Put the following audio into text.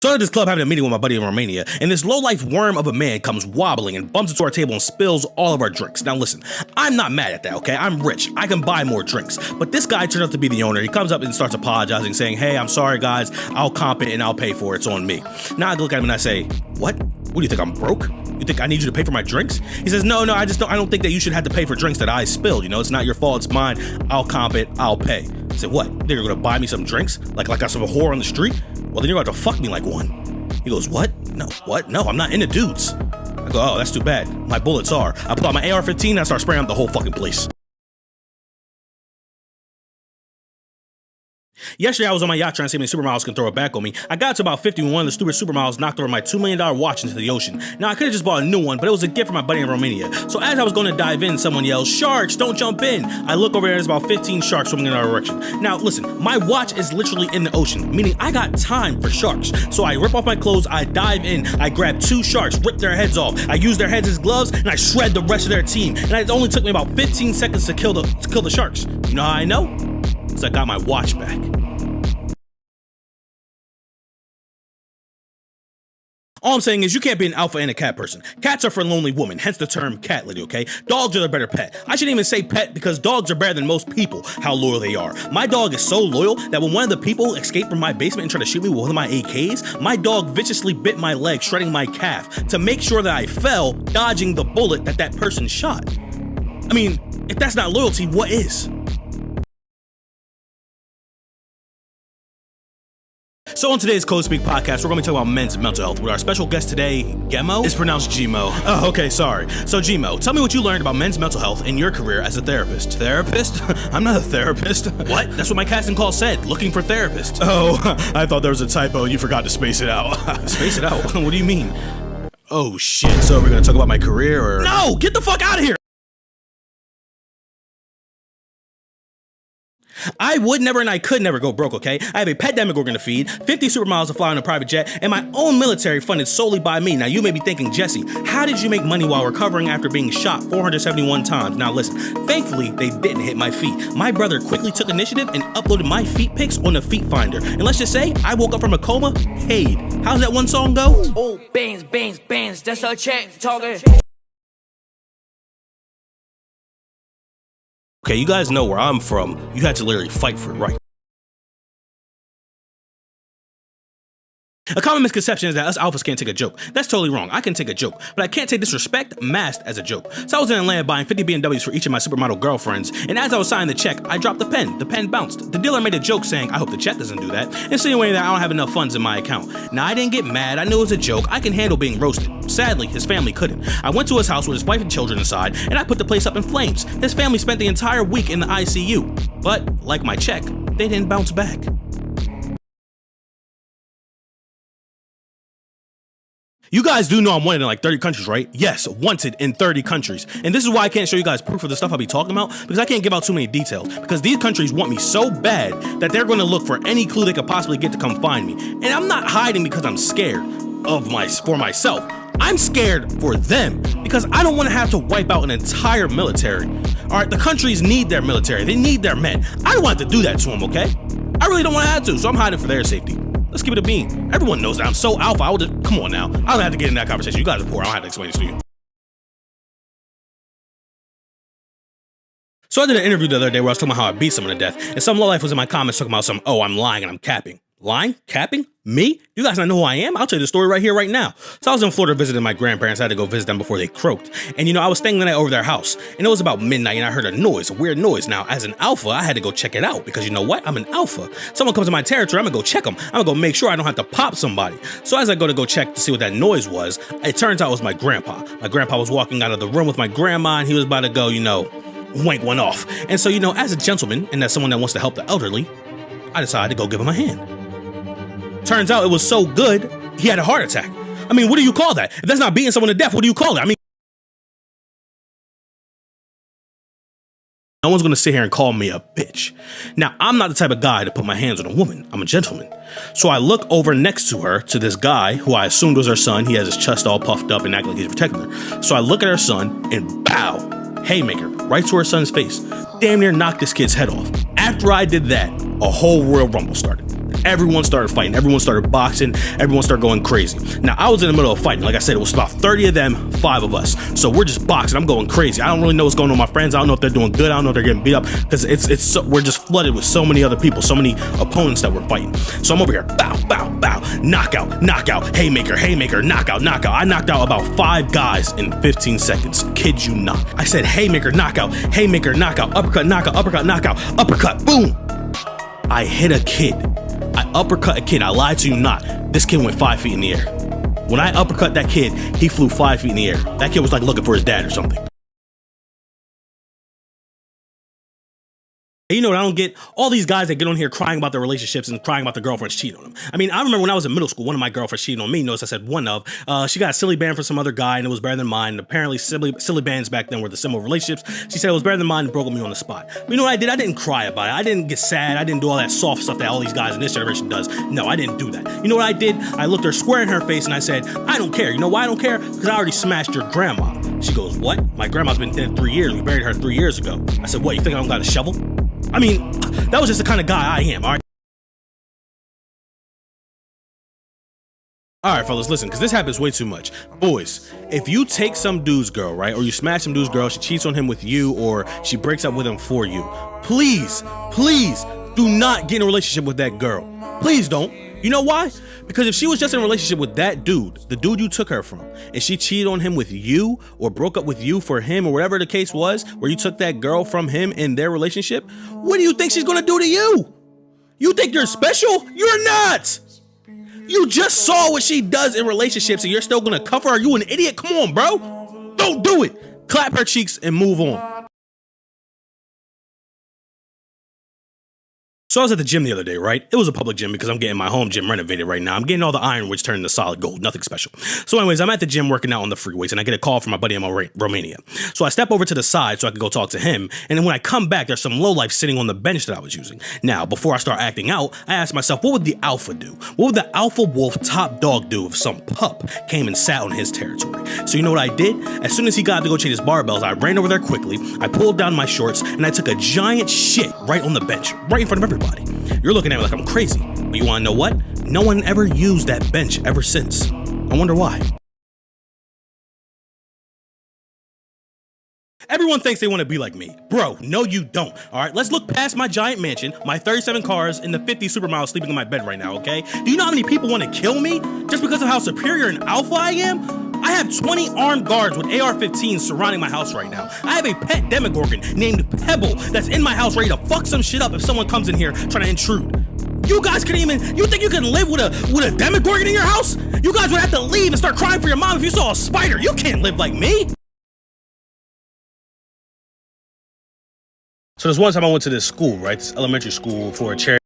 So at this club having a meeting with my buddy in Romania, and this low-life worm of a man comes wobbling and bumps into our table and spills all of our drinks. Now listen, I'm not mad at that, okay? I'm rich. I can buy more drinks. But this guy turns out to be the owner. He comes up and starts apologizing, saying, hey, I'm sorry, guys. I'll comp it and I'll pay for it. It's on me. Now I look at him and I say, what? What do you think, I'm broke? You think I need you to pay for my drinks? He says, no, I don't think that you should have to pay for drinks that I spilled. You know, it's not your fault, it's mine. I'll comp it, I'll pay. I said, what? You're gonna buy me some drinks? Like I'm some whore on the street? Well, then you're about to fuck me like one. He goes, what? No, what? No, I'm not into dudes. I go, oh, that's too bad. My bullets are. I pull out my AR-15 and I start spraying up the whole fucking place. Yesterday, I was on my yacht trying to see how many supermodels can throw it back on me. I got to about 50 when one of the stupid supermodels knocked over my $2 million watch into the ocean. Now, I could have just bought a new one, but it was a gift from my buddy in Romania. So as I was going to dive in, someone yells, sharks, don't jump in. I look over there, there's about 15 sharks swimming in our direction. Now, listen, my watch is literally in the ocean, meaning I got time for sharks. So I rip off my clothes, I dive in, I grab 2 sharks, rip their heads off. I use their heads as gloves, and I shred the rest of their team. And it only took me about 15 seconds to kill the sharks. You know how I know? Because I got my watch back. All I'm saying is you can't be an alpha and a cat person. Cats are for lonely women, hence the term cat lady, okay? Dogs are the better pet. I shouldn't even say pet because dogs are better than most people, how loyal they are. My dog is so loyal that when one of the people escaped from my basement and tried to shoot me with one of my AKs, my dog viciously bit my leg, shredding my calf to make sure that I fell, dodging the bullet that person shot. I mean, if that's not loyalty, what is? So on today's Code Speak podcast, we're going to be talking about men's mental health with our special guest today, Gemo. It's pronounced Gmo. Oh, okay, sorry. So Gmo, tell me what you learned about men's mental health in your career as a therapist. Therapist? I'm not a therapist. What? That's what my casting call said, looking for therapist. Oh, I thought there was a typo and you forgot to space it out. Space it out? What do you mean? Oh shit, so we're going to talk about my career or? No, get the fuck out of here! I would never and I could never go broke, okay? I have a pandemic organ to feed, 50 supermodels to fly on a private jet, and my own military funded solely by me. Now, you may be thinking, Jesse, how did you make money while recovering after being shot 471 times? Now, listen, thankfully, they didn't hit my feet. My brother quickly took initiative and uploaded my feet pics on the Feet Finder. And let's just say, I woke up from a coma paid. How's that one song go? Oh, bands, that's a check talking. Okay, you guys know where I'm from. You had to literally fight for it, right? A common misconception is that us alphas can't take a joke. That's totally wrong. I can take a joke, but I can't take disrespect masked as a joke. So I was in Atlanta buying 50 BMWs for each of my supermodel girlfriends, and as I was signing the check, I dropped the pen. The pen bounced. The dealer made a joke saying, I hope the check doesn't do that, insinuating that I don't have enough funds in my account. Now, I didn't get mad. I knew it was a joke. I can handle being roasted. Sadly, his family couldn't. I went to his house with his wife and children inside, and I put the place up in flames. His family spent the entire week in the ICU. But, like my check, they didn't bounce back. You guys do know I'm wanted in like 30 countries, right? Yes, wanted in 30 countries. And this is why I can't show you guys proof of the stuff I'll be talking about, because I can't give out too many details. Because these countries want me so bad that they're going to look for any clue they could possibly get to come find me. And I'm not hiding because I'm scared for myself. I'm scared for them because I don't want to have to wipe out an entire military. All right, the countries need their military. They need their men. I don't want to do that to them, okay? I really don't want to have to, so I'm hiding for their safety. Let's keep it a bean. Everyone knows that I'm so alpha. Come on now. I don't have to get in that conversation. You guys are poor. I don't have to explain this to you. So I did an interview the other day where I was talking about how I beat someone to death, and some lowlife was in my comments talking about I'm lying and I'm capping. Lying? Capping? Me? You guys not know who I am? I'll tell you the story right here, right now. So I was in Florida visiting my grandparents. I had to go visit them before they croaked. And I was staying the night over their house. And it was about midnight and I heard a weird noise. Now, as an alpha, I had to go check it out because you know what? I'm an alpha. Someone comes to my territory, I'm gonna go check them. I'm gonna go make sure I don't have to pop somebody. So as I go check to see what that noise was, it turns out it was my grandpa. My grandpa was walking out of the room with my grandma and he was about to go, wank one off. And so, as a gentleman and as someone that wants to help the elderly, I decided to go give him a hand. Turns out it was so good, he had a heart attack. I mean, what do you call that? If that's not beating someone to death, what do you call it? I mean, no one's gonna sit here and call me a bitch. Now, I'm not the type of guy to put my hands on a woman. I'm a gentleman. So I look over next to her, to this guy, who I assumed was her son. He has his chest all puffed up and act like he's protecting her. So I look at her son and bow, haymaker, right to her son's face. Damn near knocked this kid's head off. After I did that, a whole Royal Rumble started. everyone started fighting. Everyone started boxing. Everyone started going crazy. Now, I was in the middle of fighting. Like I said, it was about 30 of them, 5 of us. So we're just boxing. I'm going crazy. I don't really know what's going on with my friends. I don't know if they're doing good. I don't know if they're getting beat up, because we're just flooded with so many other people, so many opponents that we're fighting. So I'm over here, bow, bow, bow, knockout, knockout, haymaker, haymaker, knockout, knockout. I knocked out about 5 guys in 15 seconds. Kid you not. I said haymaker, knockout, haymaker, knockout, uppercut, knockout, uppercut, knockout, uppercut, boom. I hit a kid. I uppercut a kid. I lied to you not. This kid went 5 feet in the air. When I uppercut that kid, he flew 5 feet in the air. That kid was like looking for his dad or something. You know what I don't get? All these guys that get on here crying about their relationships and crying about their girlfriends cheating on them. I mean, I remember when I was in middle school, one of my girlfriends cheated on me. Notice I said one of. She got a silly band for some other guy, and it was better than mine. And apparently, silly bands back then were the symbol of relationships. She said it was better than mine and broke me on the spot. But you know what I did? I didn't cry about it. I didn't get sad. I didn't do all that soft stuff that all these guys in this generation does. No, I didn't do that. You know what I did? I looked her square in her face and I said, I don't care. You know why I don't care? Because I already smashed your grandma. She goes, what? My grandma's been dead 3 years. We buried her 3 years ago. I said, what? You think I don't got a shovel? I mean, that was just the kind of guy I am, all right? All right, fellas, listen, because this happens way too much. Boys, if you take some dude's girl, right, or you smash some dude's girl, she cheats on him with you, or she breaks up with him for you, please, please do not get in a relationship with that girl. Please don't. You know why? Because if she was just in a relationship with that dude, the dude you took her from, and she cheated on him with you or broke up with you for him or whatever the case was, where you took that girl from him in their relationship, what do you think she's gonna do to you? You think you're special? You're not! You just saw what she does in relationships and you're still gonna cover her? You an idiot? Come on, bro. Don't do it. Clap her cheeks and move on. So I was at the gym the other day, right? It was a public gym because I'm getting my home gym renovated right now. I'm getting all the iron which turned into solid gold, nothing special. So anyways, I'm at the gym working out on the freeways and I get a call from my buddy in Romania. So I step over to the side so I can go talk to him. And then when I come back, there's some lowlife sitting on the bench that I was using. Now, before I start acting out, I asked myself, what would the alpha do? What would the alpha wolf top dog do if some pup came and sat on his territory? So you know what I did? As soon as he got to go change his barbells, I ran over there quickly, I pulled down my shorts, and I took a giant shit right on the bench, right in front of everybody. You're looking at me like I'm crazy, but you wanna know what? No one ever used that bench ever since. I wonder why. Everyone thinks they want to be like me. Bro, no you don't, alright? Let's look past my giant mansion, my 37 cars, and the 50 supermodels sleeping in my bed right now, okay? Do you know how many people want to kill me just because of how superior and alpha I am? I have 20 armed guards with AR-15s surrounding my house right now. I have a pet Demogorgon named Pebble that's in my house ready to fuck some shit up if someone comes in here trying to intrude. You guys couldn't even, you think you can live with a Demogorgon in your house? You guys would have to leave and start crying for your mom if you saw a spider. You can't live like me. So there's one time I went to this school, right? This elementary school for a charity.